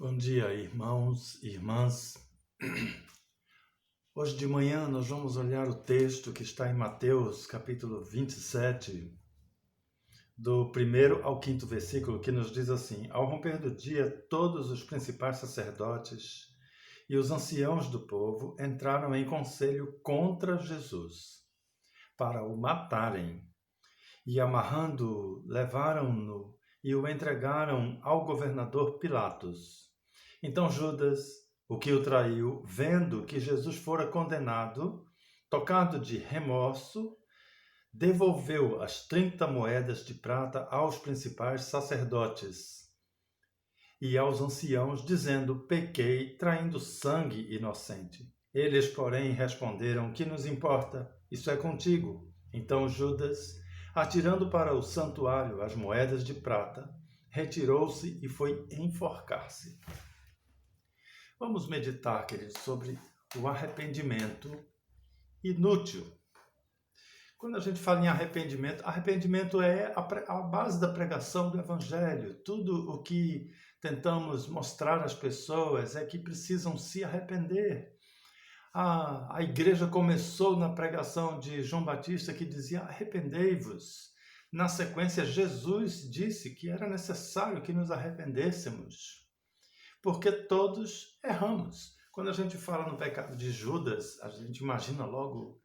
Bom dia, irmãos e irmãs. Hoje de manhã nós vamos olhar o texto que está em Mateus, capítulo 27, do 1º ao 5º versículo, que nos diz assim: Ao romper do dia, todos os principais sacerdotes e os anciãos do povo entraram em conselho contra Jesus, para o matarem. E amarrando-o, levaram-no e o entregaram ao governador Pilatos. Então Judas, o que o traiu, vendo que Jesus fora condenado, tocado de remorso, devolveu as 30 moedas de prata aos principais sacerdotes e aos anciãos, dizendo: Pequei, traindo sangue inocente. Eles, porém, responderam: Que nos importa? Isso é contigo. Então Judas, atirando para o santuário as moedas de prata, retirou-se e foi enforcar-se. Vamos meditar, queridos, sobre o arrependimento inútil. Quando a gente fala em arrependimento, arrependimento é a base da pregação do Evangelho. Tudo o que tentamos mostrar às pessoas é que precisam se arrepender. A igreja começou na pregação de João Batista, que dizia: arrependei-vos. Na sequência, Jesus disse que era necessário que nos arrependêssemos, porque todos erramos. Quando a gente fala no pecado de Judas, a gente imagina logo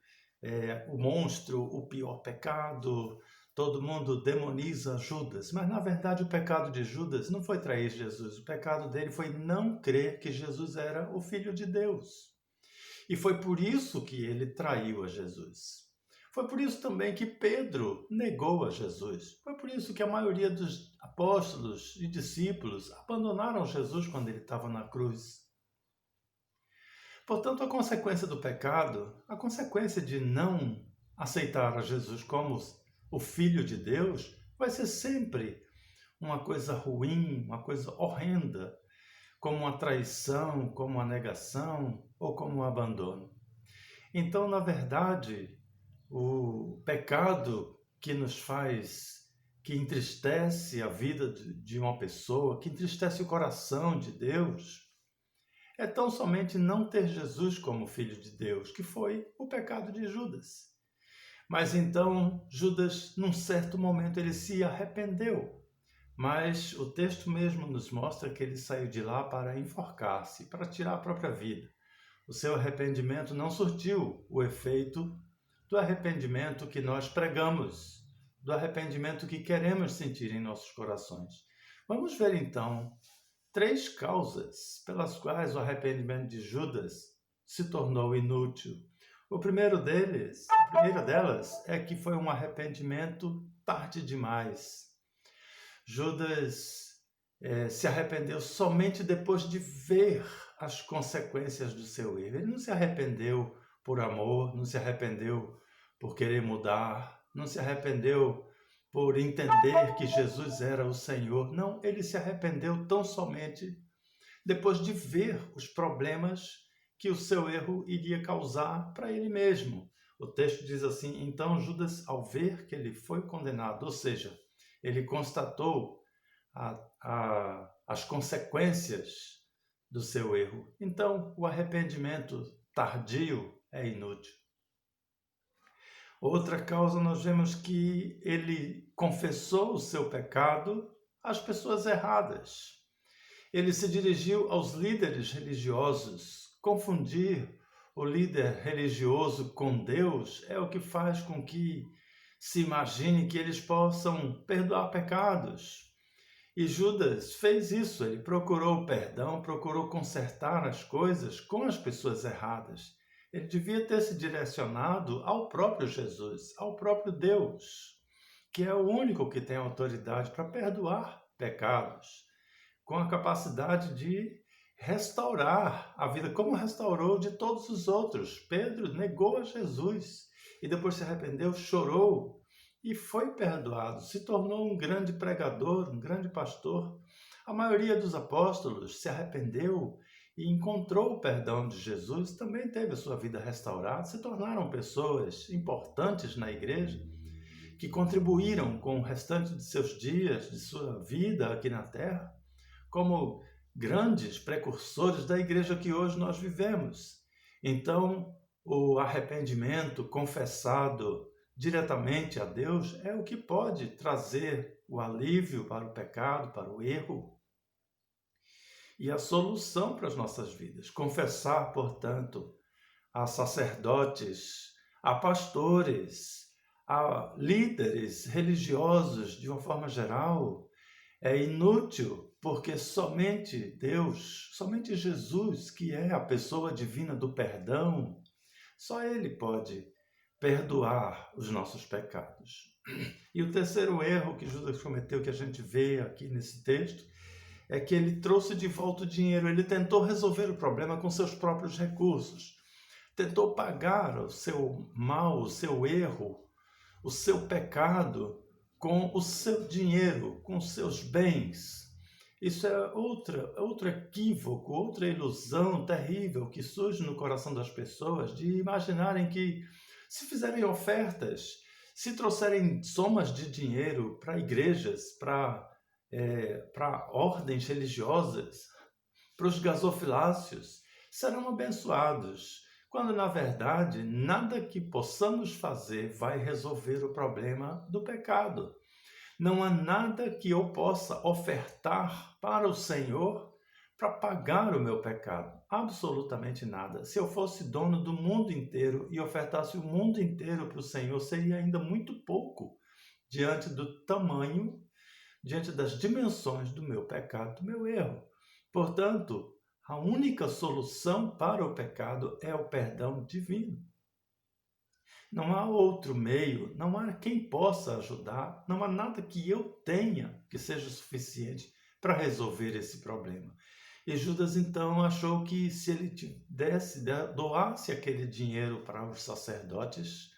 o monstro, o pior pecado, todo mundo demoniza Judas. Mas, na verdade, o pecado de Judas não foi trair Jesus. O pecado dele foi não crer que Jesus era o Filho de Deus. E foi por isso que ele traiu a Jesus. Foi por isso também que Pedro negou a Jesus. Foi por isso que a maioria dos apóstolos e discípulos abandonaram Jesus quando ele estava na cruz. Portanto, a consequência do pecado, a consequência de não aceitar a Jesus como o Filho de Deus, vai ser sempre uma coisa ruim, uma coisa horrenda, como uma traição, como uma negação ou como um abandono. Então, na verdade, o pecado que nos faz, que entristece a vida de uma pessoa, que entristece o coração de Deus, é tão somente não ter Jesus como Filho de Deus, que foi o pecado de Judas. Mas então, Judas, num certo momento, ele se arrependeu. Mas o texto mesmo nos mostra que ele saiu de lá para enforcar-se, para tirar a própria vida. O seu arrependimento não surtiu o efeito do arrependimento que nós pregamos, do arrependimento que queremos sentir em nossos corações. Vamos ver então 3 causas pelas quais o arrependimento de Judas se tornou inútil. A primeira delas é que foi um arrependimento tarde demais. Judas se arrependeu somente depois de ver as consequências do seu erro. Ele não se arrependeu por amor, não se arrependeu por querer mudar, não se arrependeu por entender que Jesus era o Senhor. Não, ele se arrependeu tão somente depois de ver os problemas que o seu erro iria causar para ele mesmo. O texto diz assim: então Judas, ao ver que ele foi condenado, ou seja, ele constatou as consequências do seu erro. Então, o arrependimento tardio é inútil. Outra causa, nós vemos que ele confessou o seu pecado às pessoas erradas. Ele se dirigiu aos líderes religiosos. Confundir o líder religioso com Deus é o que faz com que se imagine que eles possam perdoar pecados. E Judas fez isso, ele procurou perdão, procurou consertar as coisas com as pessoas erradas. Ele devia ter se direcionado ao próprio Jesus, ao próprio Deus, que é o único que tem autoridade para perdoar pecados, com a capacidade de restaurar a vida, como restaurou de todos os outros. Pedro negou a Jesus e depois se arrependeu, chorou e foi perdoado, se tornou um grande pregador, um grande pastor. A maioria dos apóstolos se arrependeu e encontrou o perdão de Jesus, também teve a sua vida restaurada, se tornaram pessoas importantes na igreja, que contribuíram com o restante de seus dias, de sua vida aqui na terra, como grandes precursores da igreja que hoje nós vivemos. Então, o arrependimento confessado diretamente a Deus é o que pode trazer o alívio para o pecado, para o erro e a solução para as nossas vidas. Confessar, portanto, a sacerdotes, a pastores, a líderes religiosos de uma forma geral, é inútil, porque somente Deus, somente Jesus, que é a pessoa divina do perdão, só Ele pode perdoar os nossos pecados. E o terceiro erro que Judas cometeu, que a gente vê aqui nesse texto, é que ele trouxe de volta o dinheiro. Ele tentou resolver o problema com seus próprios recursos. Tentou pagar o seu mal, o seu erro, o seu pecado com o seu dinheiro, com os seus bens. Isso é outro equívoco, outra ilusão terrível que surge no coração das pessoas de imaginarem que, se fizerem ofertas, se trouxerem somas de dinheiro para igrejas, para ordens religiosas, para os gasofiláceos, serão abençoados, quando na verdade nada que possamos fazer vai resolver o problema do pecado. Não há nada que eu possa ofertar para o Senhor para pagar o meu pecado. Absolutamente nada. Se eu fosse dono do mundo inteiro e ofertasse o mundo inteiro para o Senhor, seria ainda muito pouco diante do tamanho, diante das dimensões do meu pecado, do meu erro. Portanto, a única solução para o pecado é o perdão divino. Não há outro meio, não há quem possa ajudar, não há nada que eu tenha que seja suficiente para resolver esse problema. E Judas então achou que se ele doasse aquele dinheiro para os sacerdotes,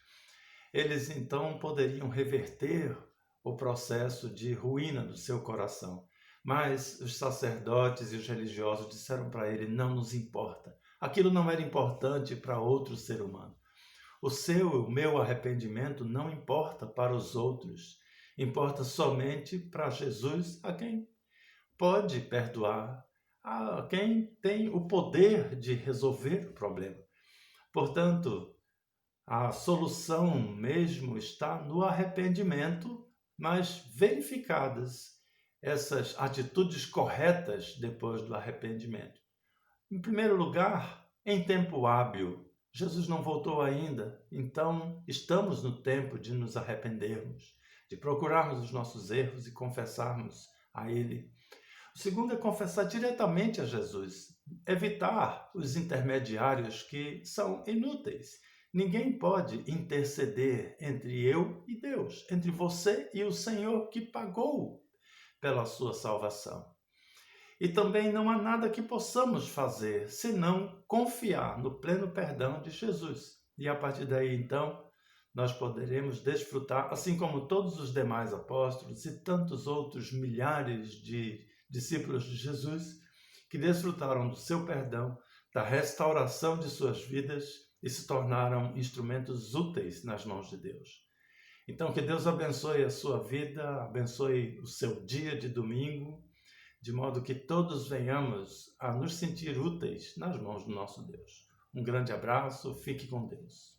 eles então poderiam reverter o processo de ruína do seu coração. Mas os sacerdotes e os religiosos disseram para ele: não nos importa. Aquilo não era importante para outro ser humano. O meu arrependimento não importa para os outros, importa somente para Jesus, a quem pode perdoar, a quem tem o poder de resolver o problema. Portanto, a solução mesmo está no arrependimento, mas verificadas essas atitudes corretas depois do arrependimento. Em primeiro lugar, em tempo hábil. Jesus não voltou ainda, então estamos no tempo de nos arrependermos, de procurarmos os nossos erros e confessarmos a Ele. O segundo é confessar diretamente a Jesus, evitar os intermediários que são inúteis. Ninguém pode interceder entre eu e Deus, entre você e o Senhor que pagou pela sua salvação. E também não há nada que possamos fazer senão confiar no pleno perdão de Jesus. E a partir daí, então, nós poderemos desfrutar, assim como todos os demais apóstolos e tantos outros milhares de discípulos de Jesus, que desfrutaram do seu perdão, da restauração de suas vidas e se tornaram instrumentos úteis nas mãos de Deus. Então, que Deus abençoe a sua vida, abençoe o seu dia de domingo, de modo que todos venhamos a nos sentir úteis nas mãos do nosso Deus. Um grande abraço, fique com Deus.